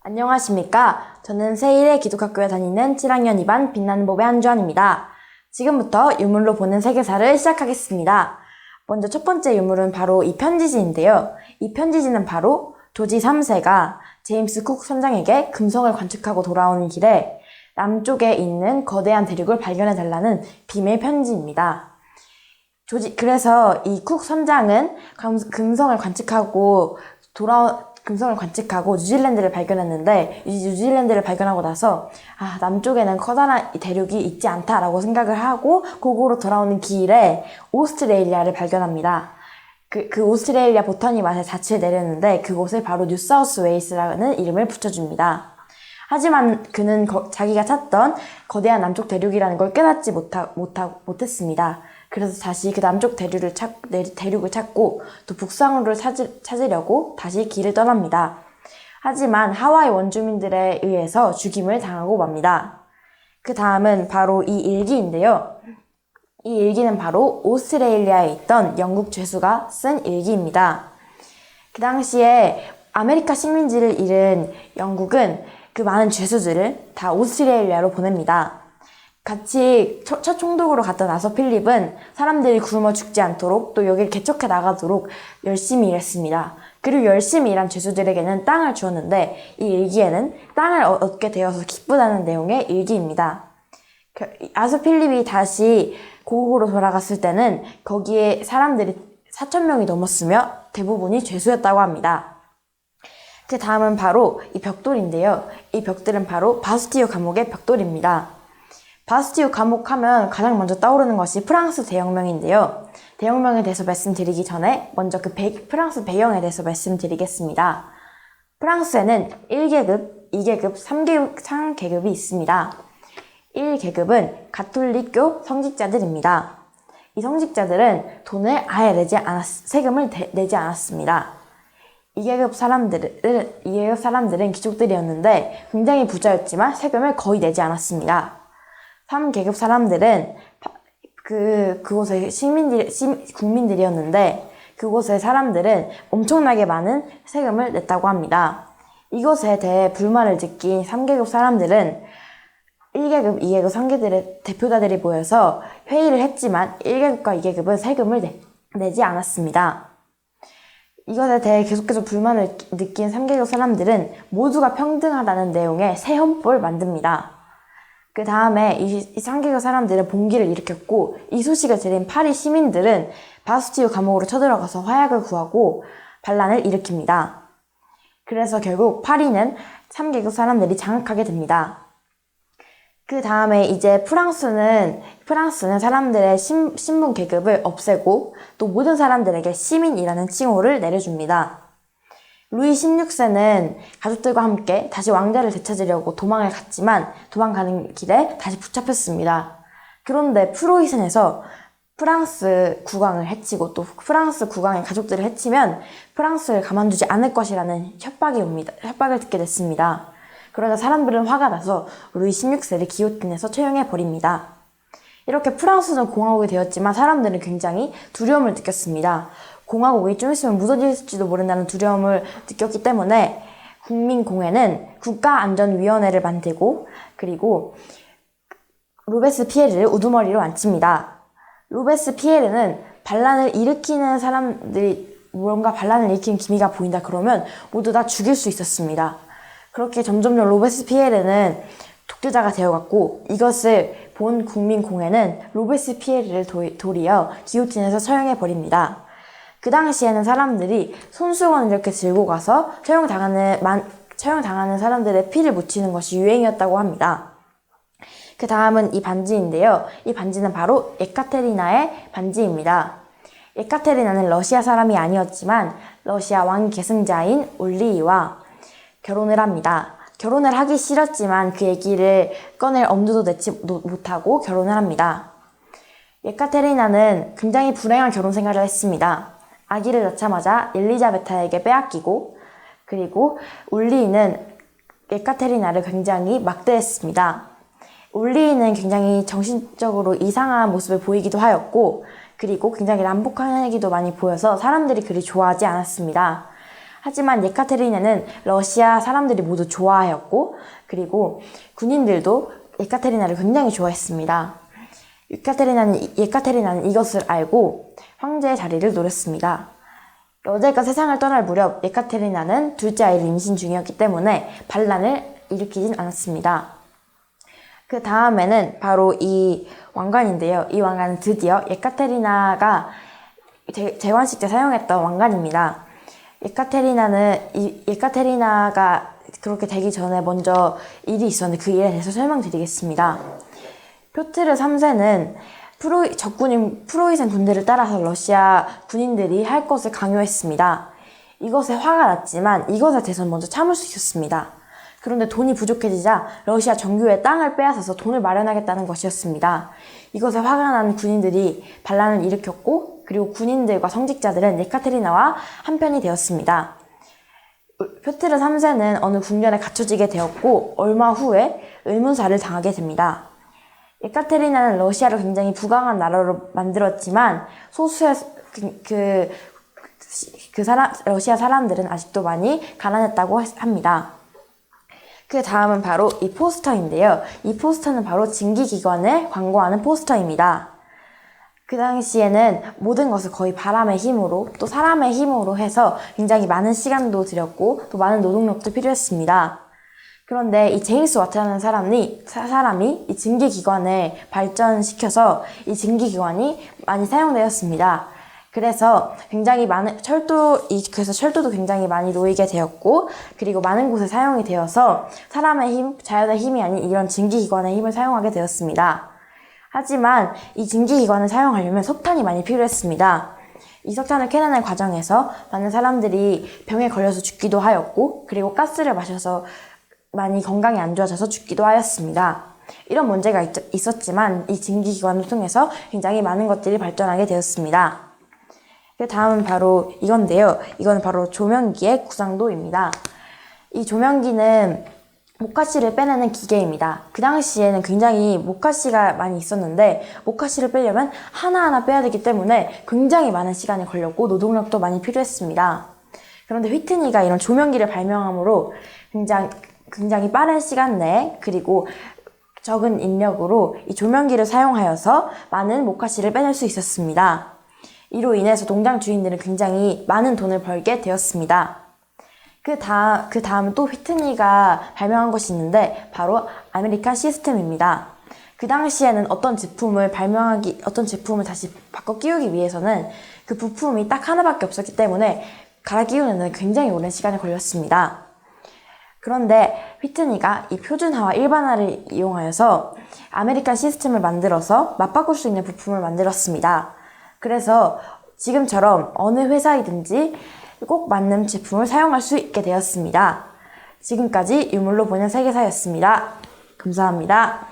안녕하십니까. 저는 새1의 기독학교에 다니는 7학년 2반 빛나는 법의 한주환입니다. 지금부터 유물로 보는 세계사를 시작하겠습니다. 먼저 첫 번째 유물은 바로 이 편지지인데요. 이 편지지는 바로 조지 3세가 제임스 쿡 선장에게 금성을 관측하고 돌아오는 길에 남쪽에 있는 거대한 대륙을 발견해달라는 비밀 편지입니다. 그래서 이 쿡 선장은 금성을 관측하고 뉴질랜드를 발견했는데, 이 뉴질랜드를 발견하고 나서 남쪽에는 커다란 대륙이 있지 않다라고 생각을 하고 고국으로 돌아오는 길에 오스트레일리아를 발견합니다. 그 오스트레일리아 보타니 마을에 자취를 내렸는데 그곳을 바로 뉴사우스 웨일스라는 이름을 붙여줍니다. 하지만 그는 자기가 찾던 거대한 남쪽 대륙이라는 걸 깨닫지 못했습니다. 그래서 다시 그 남쪽 대륙을 찾고 또 북상으로 찾으려고 다시 길을 떠납니다. 하지만 하와이 원주민들에 의해서 죽임을 당하고 맙니다. 그 다음은 바로 이 일기인데요. 이 일기는 바로 오스트레일리아에 있던 영국 죄수가 쓴 일기입니다. 그 당시에 아메리카 식민지를 잃은 영국은 그 많은 죄수들을 다 오스트레일리아로 보냅니다. 같이 첫 총독으로 갔던 아서 필립은 사람들이 굶어 죽지 않도록 또 여기를 개척해 나가도록 열심히 일했습니다. 그리고 열심히 일한 죄수들에게는 땅을 주었는데 이 일기에는 땅을 얻게 되어서 기쁘다는 내용의 일기입니다. 아서 필립이 다시 고국으로 돌아갔을 때는 거기에 사람들이 4,000명이 넘었으며 대부분이 죄수였다고 합니다. 그 다음은 바로 이 벽돌인데요. 이 벽돌은 바로 바스티유 감옥의 벽돌입니다. 바스티유 감옥하면 가장 먼저 떠오르는 것이 프랑스 대혁명인데요. 대혁명에 대해서 말씀드리기 전에 먼저 프랑스 배경에 대해서 말씀드리겠습니다. 프랑스에는 1계급, 2계급, 3계급이 있습니다. 1계급은 가톨릭교 성직자들입니다. 이 성직자들은 돈을 아예 세금을 내지 않았습니다. 2계급 사람들은 귀족들이었는데 굉장히 부자였지만 세금을 거의 내지 않았습니다. 3계급 사람들은 그곳의 국민들이었는데 그곳의 사람들은 엄청나게 많은 세금을 냈다고 합니다. 이것에 대해 불만을 느낀 3계급 사람들은 1계급, 2계급, 3계급의 대표자들이 모여서 회의를 했지만 1계급과 2계급은 세금을 내지 않았습니다. 이것에 대해 계속해서 불만을 느낀 3계급 사람들은 모두가 평등하다는 내용의 새 헌법을 만듭니다. 그 다음에 이 3계급 사람들은 봉기를 일으켰고 이 소식을 들은 파리 시민들은 바스티유 감옥으로 쳐들어가서 화약을 구하고 반란을 일으킵니다. 그래서 결국 파리는 3계급 사람들이 장악하게 됩니다. 그 다음에 이제 프랑스는 사람들의 신분 계급을 없애고 또 모든 사람들에게 시민이라는 칭호를 내려줍니다. 루이 16세는 가족들과 함께 다시 왕자를 되찾으려고 도망을 갔지만 도망가는 길에 다시 붙잡혔습니다. 그런데 프로이센에서 프랑스 국왕을 해치고 또 프랑스 국왕의 가족들을 해치면 프랑스를 가만두지 않을 것이라는 협박을 듣게 됐습니다. 그러자 사람들은 화가 나서 루이 16세를 기요틴에서 처형해버립니다. 이렇게 프랑스는 공화국이 되었지만 사람들은 굉장히 두려움을 느꼈습니다. 공화국이 좀 있으면 무너질지도 모른다는 두려움을 느꼈기 때문에 국민공회는 국가안전위원회를 만들고 그리고 로베스피에르를 우두머리로 앉힙니다. 로베스피에르는 뭔가 반란을 일으키는 기미가 보인다 그러면 모두 다 죽일 수 있었습니다. 그렇게 점점점 로베스피에르는 독재자가 되어갔고 이것을 본 국민공회는 로베스피에르를 도리어 기요틴에서 처형해버립니다. 그 당시에는 사람들이 손수건을 이렇게 들고 가서 처형당하는 사람들의 피를 묻히는 것이 유행이었다고 합니다. 그 다음은 이 반지인데요. 이 반지는 바로 예카테리나의 반지입니다. 예카테리나는 러시아 사람이 아니었지만 러시아 왕 계승자인 올리이와 결혼을 합니다. 결혼을 하기 싫었지만 그 얘기를 꺼낼 엄두도 내지 못하고 결혼을 합니다. 예카테리나는 굉장히 불행한 결혼 생활을 했습니다. 아기를 낳자마자 엘리자베타에게 빼앗기고 그리고 올리이는 예카테리나를 굉장히 막대했습니다. 올리이는 굉장히 정신적으로 이상한 모습을 보이기도 하였고 그리고 굉장히 난폭한 얘기도 많이 보여서 사람들이 그리 좋아하지 않았습니다. 하지만 예카테리나는 러시아 사람들이 모두 좋아하였고, 그리고 군인들도 예카테리나를 굉장히 좋아했습니다. 예카테리나는 이것을 알고 황제의 자리를 노렸습니다. 여자가 세상을 떠날 무렵 예카테리나는 둘째 아이를 임신 중이었기 때문에 반란을 일으키진 않았습니다. 그 다음에는 바로 이 왕관인데요. 이 왕관은 드디어 예카테리나가 재관식 때 사용했던 왕관입니다. 예카테리나가 그렇게 되기 전에 먼저 일이 있었는데 그 일에 대해서 설명드리겠습니다. 표트르 3세는 적군인 프로이센 군대를 따라서 러시아 군인들이 할 것을 강요했습니다. 이것에 화가 났지만 이것에 대해서는 먼저 참을 수 있었습니다. 그런데 돈이 부족해지자 러시아 정규의 땅을 빼앗아서 돈을 마련하겠다는 것이었습니다. 이것에 화가 난 군인들이 반란을 일으켰고, 그리고 군인들과 성직자들은 예카테리나와 한편이 되었습니다. 표트르 3세는 어느 궁전에 갇혀지게 되었고, 얼마 후에 의문사를 당하게 됩니다. 예카테리나는 러시아를 굉장히 부강한 나라로 만들었지만 소수의 러시아 사람들은 아직도 많이 가난했다고 합니다. 그 다음은 바로 이 포스터인데요. 이 포스터는 바로 징기기관을 광고하는 포스터입니다. 그 당시에는 모든 것을 거의 바람의 힘으로 또 사람의 힘으로 해서 굉장히 많은 시간도 들였고 또 많은 노동력도 필요했습니다. 그런데 이 제임스 와트라는 사람이 이 징기기관을 발전시켜서 이 징기기관이 많이 사용되었습니다. 그래서 굉장히 많은 그래서 철도도 굉장히 많이 놓이게 되었고, 그리고 많은 곳에 사용이 되어서 사람의 힘, 자연의 힘이 아닌 이런 징기기관의 힘을 사용하게 되었습니다. 하지만 이 징기기관을 사용하려면 석탄이 많이 필요했습니다. 이 석탄을 캐내는 과정에서 많은 사람들이 병에 걸려서 죽기도 하였고, 그리고 가스를 마셔서 많이 건강이 안 좋아져서 죽기도 하였습니다. 이런 문제가 있었지만 이 징기기관을 통해서 굉장히 많은 것들이 발전하게 되었습니다. 그 다음은 바로 이건데요. 이건 바로 조명기의 구상도입니다. 이 조명기는 목화씨를 빼내는 기계입니다. 그 당시에는 굉장히 목화씨가 많이 있었는데 목화씨를 빼려면 하나하나 빼야 되기 때문에 굉장히 많은 시간이 걸렸고 노동력도 많이 필요했습니다. 그런데 휘트니가 이런 조명기를 발명함으로 굉장히 빠른 시간 내에 그리고 적은 인력으로 이 조명기를 사용하여서 많은 목화씨를 빼낼 수 있었습니다. 이로 인해서 농장 주인들은 굉장히 많은 돈을 벌게 되었습니다. 그 다음 또 휘트니가 발명한 것이 있는데 바로 아메리칸 시스템입니다. 그 당시에는 어떤 제품을 다시 바꿔 끼우기 위해서는 그 부품이 딱 하나밖에 없었기 때문에 갈아 끼우는 데는 굉장히 오랜 시간이 걸렸습니다. 그런데 휘트니가 이 표준화와 일반화를 이용하여서 아메리칸 시스템을 만들어서 맞바꿀 수 있는 부품을 만들었습니다. 그래서 지금처럼 어느 회사이든지 꼭 맞는 제품을 사용할 수 있게 되었습니다. 지금까지 유물로 보는 세계사였습니다. 감사합니다.